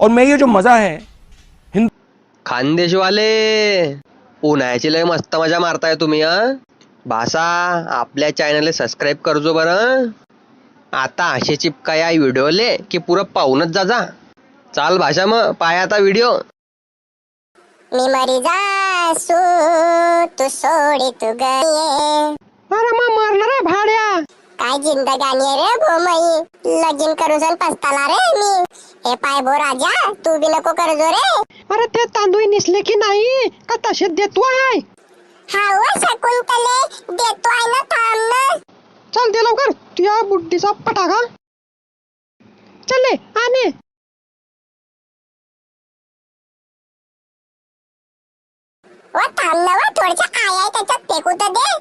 और मैं ये जो मजा है खानदेशवाले उन्हाळ्याची लय मस्त मजा मारताय तुम्ही भाषा आपल्या चॅनल सबस्क्राईब करजो बरं. आता असे चिपका या व्हिडिओले की पुरं पाहूनच जा. चाल भाषा मग पाय आता व्हिडिओ. मी मरी जासू तू सोडी तू गये. अरे मग मरणार आहे भाड्या. काय जिंदगानी आहे रे भोमई, लगीन करूसन पस्ताला रे मी. हे पाय भो राजा, तू बी नको करजो रे. अरे ते तांदूळ निसले की नाही का तसे देतो आहे. हा व शकुंतले, देतो आहे ना, थांब ना. चल दे लवकर तुझ्या बुड्डीचा पटाका. चले आने. व थांब ना व, थोडीशी आय आहे त्याच्यात फेकू तर दे.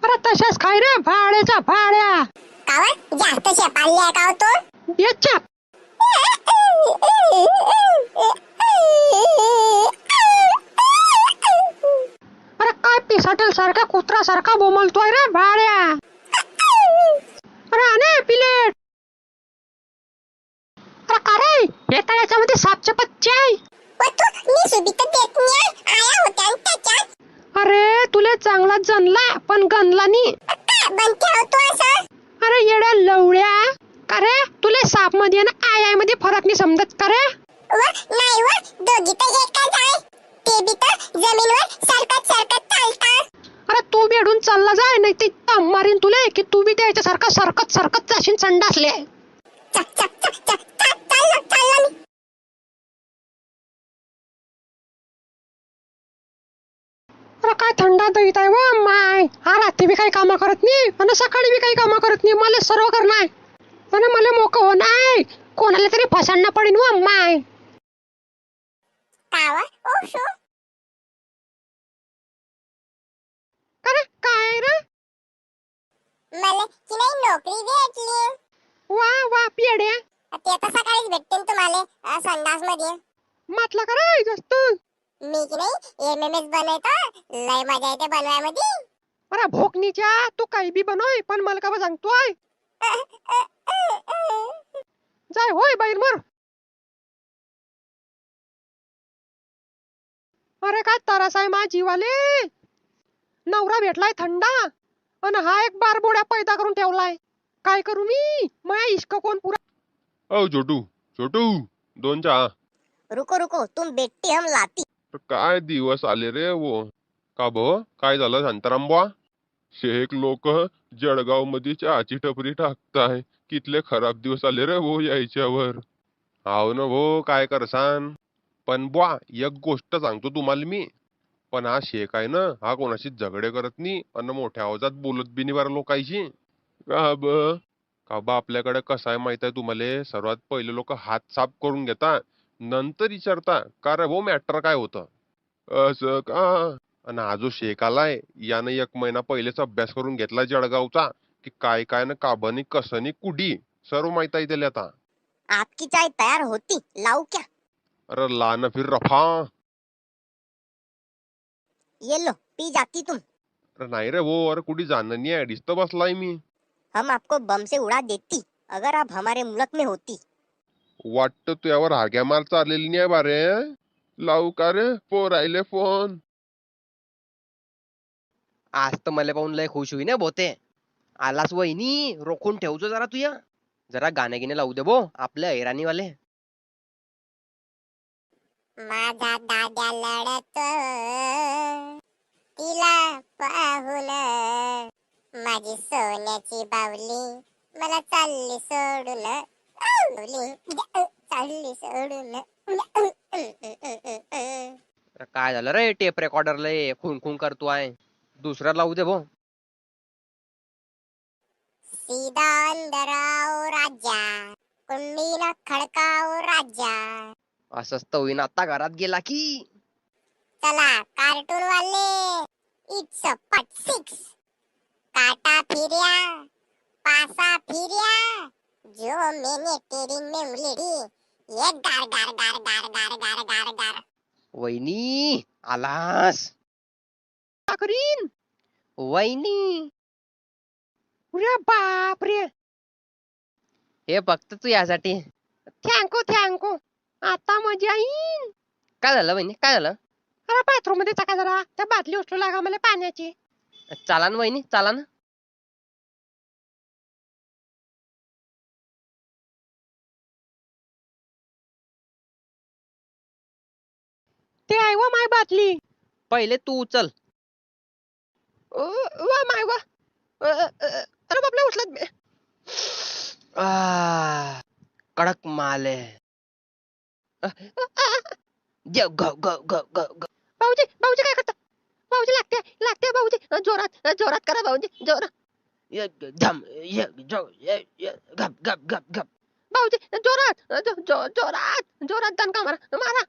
अरे तशाच खाय रे भाड्याचा भाड्या. का व, जास्त शेपाळली आहे का हो तू? याच्या अरे काय पिसाटेल सारखा कुत्रा सारखा बोमलतोय रे भाड्या. अरे आने पिलेट. अरे का रे हे तळ्याच्या मध्ये सापचे पच्चे आहे. व तू निसुबी तर देत नाही, आया होत्या न त्याच्यात. अरे तुले चांगला जनला पण गणला नी. बनते हो तू असं. अरे येड्या लवड्या, का रे तुले साप मध्ये ना आय मध्ये फरक नाही समजत का रे. व नाही व, दोघी तर एकच आहे. ते बी तर जमीनवर सरकत सरकत चालतात. अरे तू बेडून चालला जाय नाही ते मारीन तुले की तू बी त्याच्यासारखा सरकत सरकत जाशील संडासले. चक चक चक चक चक चाललो मी. अरे काय थंडा दहीत आहे व माय. हा रात्री बी काही कामं करत नाही आणि सकाळी बी काही कामं करत नाही. मला सर्व करणार आणि मला मोक हो नाही. कोणाला तरी फसांना पडेन व माय. का व, ओ शो. अरे काय रे. मला की नाही नोकरी भेटली. वा वा पेड्या. ते आता सकाळीच भेटते न तुम्हाला संडास मध्ये. म्हटलं का रे जास्त. मी की नाही एमएमएस बनवतो, लय मजा येते बनवायमध्ये. अरे भोकनीच्या तू काही बी बनवय पण मला का सांगतोय. जाय होय बाहेर मर. अरे काय तरस आहे मा जीवाले. नवरा भेटलाय थंडा आणि हा एक बारबोड्या पैदा करून ठेवलाय. काय करू मी, माया इश्क कोण पुरा. ओ छोटू छोटू, 2 चहा. रुको रुको, तुम बेटी हम लाती. काय दिवस आले रे वो. का भो काय झालं शांताराम? शेख लोक जळगाव मध्ये चहाची टपरी टाकताय. कितले खराब दिवस आले रे वो यायच्यावर. हाव ना भो, काय करसान. पण बुवा एक गोष्ट सांगतो तुम्हाला मी. पण हा शेख आहे ना, हा कोणाशी झगडे करत नाही आणि मोठ्या आवाजात बोलत बी नाही बरं लोकांशी. का बा आपल्याकडे कसं आहे माहित आहे तुम्हाला. सर्वात पहिले लोक हात साफ करून घेता, नंतर विचारता का रे भाऊ मॅटर काय होतं. असं का. आणि हा जो शेख आलाय यानं 1 महिना पहिलेच अभ्यास करून घेतला जळगावचा की काय काय ना काबनी कसनी कुडी सर्व माहित आहे त्याला आता. आपकी चाय तयार होती, लाऊ क्या? अरे ला ना फिर रफा. ये लो, पी जाती तुम. अरे नाही रे वो, अरे कुठे जाणं नाही आहे, डिस्टर्ब बसलाय मी. हम आपको बम से उड़ा देती अगर आप हमारे मुल्क में होती. वाटतं तुझ्यावर हाग्या मार चाललेली नाही बारे. लावू का रे पोर आयले फोन. आज तर मला पाहून लय खुश होई ना बोते. आलास वहिनी, रोखून ठेवतो जरा तुया. जरा गाणे गिणे लावू दे बो आपल्या ऐराणीवाले. माझा दाद्या लढत तिला पाहून, माझी सोन्याची बावली मला चालली सोडून. चालली सोडून. अरे काय झालं रे टेप रेकॉर्डरला खून खून करतोय. दुसरा लावू दे भो. सीधा अंदर आओ राजा, कुंडी न खडकाओ राजा. असंच तर होईन आता घरात गेला की. चला कार्टून वाले, इट्स अ पार्ट 6. काटा फिर्या, पासा फिर्या, जो मैंने तेरी मेमली दी, ये गार गार गार गार गार गार गार गार. वहिनी आलास. का करीन वहिनी. अरे बाप रे. हे फक्त तू यासाठी थँकू थँकू. आता मजा येईन. काय झालं वहिनी, काय झालं? अरे बाथरूम मध्ये चका जरा त्या बाटली उचलू लागा मला पाण्याची. चाला ना वहिनी, चाला ना. ते आहे व माय बाटली. पहिले तू उचल. वा माय वा. अरे बापले उचलत मी. कडक माल आहे. ग ग ग ग ग ग. भाऊजी भाऊजी काय करता? भाऊजी लागते लागते भाऊजी. जोरात जोरात करा भाऊजी जोरात. य धम य जो य य गप गप गप गप. भाऊजी जोरात जोरात जोरात दणका मारा मारा